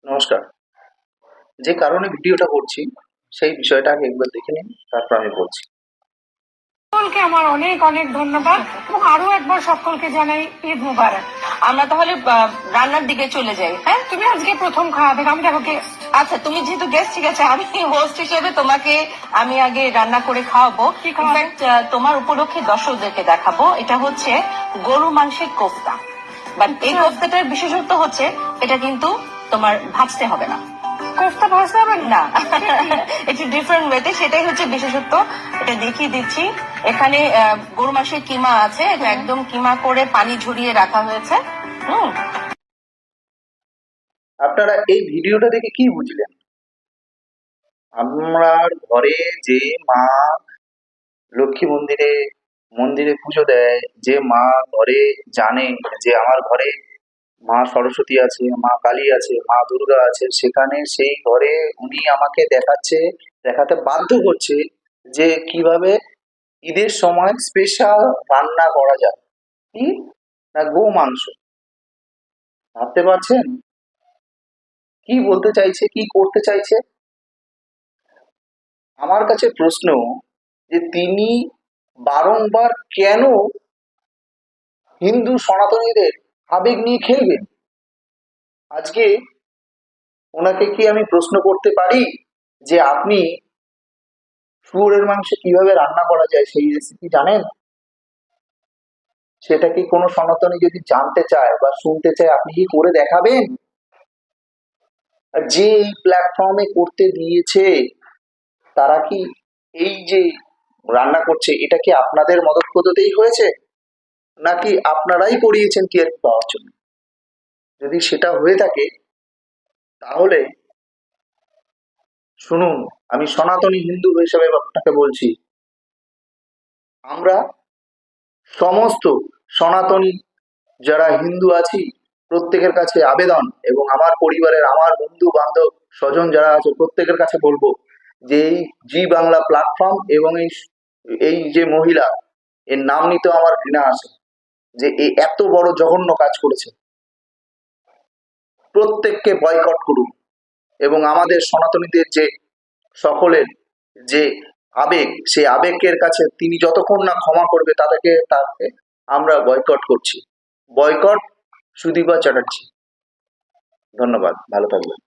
নমস্কার। যে কারণে ভিডিওটা করছি সেই বিষয়টা আগে একবার দেখে নিন, তারপর আমি বলছি। সকলকে আমার অনেক অনেক ধন্যবাদ এবং আরো একবার সকলকে জানাই ঈদ মুবারক। আমরা তাহলে রান্নার দিকে চলে যাই। হ্যাঁ, তুমি আজকে প্রথম খাওয়াবে, আমি দেখো গেস্ট। আচ্ছা, তুমি যেহেতু গেস্ট, ঠিক আছে, আমি হোস্ট হিসেবে তোমাকে আমি আগে রান্না করে খাওয়াবো। কি খাওয়াবে? ইনফ্যাক্ট তোমার উপলক্ষে দর্শকদেরকে দেখাবো। এটা হচ্ছে গরু মাংসের কোফতা, বাট এই আচ্ছা। কোফতাটার বিশেষত্ব হচ্ছে এটা কিন্তু তোমার ভাজতে হবে না। কোফতা ভাজতে হবে না, একটু ডিফারেন্ট ওয়েতে, সেটাই হচ্ছে বিশেষত্ব। এটা দেখিয়ে দিচ্ছি। এখানে গরু মাংসের কিমা আছে, এটা একদম কিমা করে পানি ঝরিয়ে রাখা হয়েছে। আপনারা এই ভিডিওটা দেখে কি বুঝলেন? আমার ঘরে যে মা লক্ষ্মী মন্দিরে মন্দিরে পুজো দেয়, যে মা ঘরে জানে যে আমার ঘরে মা সরস্বতী আছে, মা কালী আছে, মা দুর্গা আছে, সেখানে সেই ঘরে উনি আমাকে দেখাতে বাধ্য করছে যে কিভাবে ঈদের সময় স্পেশাল রান্না করা যায়। কি না, গো মাংস। ভাবতে পারছেন কি বলতে চাইছে, কি করতে চাইছে? আমার কাছে প্রশ্ন যে তিনি বারংবার কেন হিন্দু সনাতনীদের আবেগ নিয়ে খেলবেন? আজকে ওনাকে কি আমি প্রশ্ন করতে পারি যে আপনি শুয়োরের মাংস কিভাবে রান্না করা যায় সেই রেসিপি জানেন? সেটা কি কোনো সনাতনী যদি জানতে চায় বা শুনতে চায়, আপনি কি করে দেখাবেন? আর যে এই প্ল্যাটফর্মে করতে দিয়েছে তারা কি এই যে রান্না করছে এটা কি আপনাদের মদত পদ্ধতিতেই হয়েছে, নাকি আপনারাই করিয়েছেন টিআরপি পাওয়ার জন্য? যদি সেটা হয়ে থাকে তাহলে শুনুন, আমি সনাতনী হিন্দু হিসেবে আপনাকে বলছি, আমরা সমস্ত সনাতনী যারা হিন্দু আছি প্রত্যেকের কাছে আবেদন, এবং আমার পরিবারের, আমার বন্ধু বান্ধব স্বজন যারা আছে প্রত্যেকের কাছে বলবো যে এই জি বাংলা প্ল্যাটফর্ম এবং এই যে মহিলা, এর নাম নিতে আমার ঘৃণা আসে যে এ এত বড় জঘন্য কাজ করেছে। প্রত্যেককে বয়কট করুন, এবং আমাদের সনাতনীদের যে সকলের যে আবেগ, সেই আবেগের কাছে তিনি যতক্ষণ না ক্ষমা করবে তাকে আমরা বয়কট করছি। বয়কট সুদীপা চ্যাটার্জি। ধন্যবাদ, ভালো থাকবেন।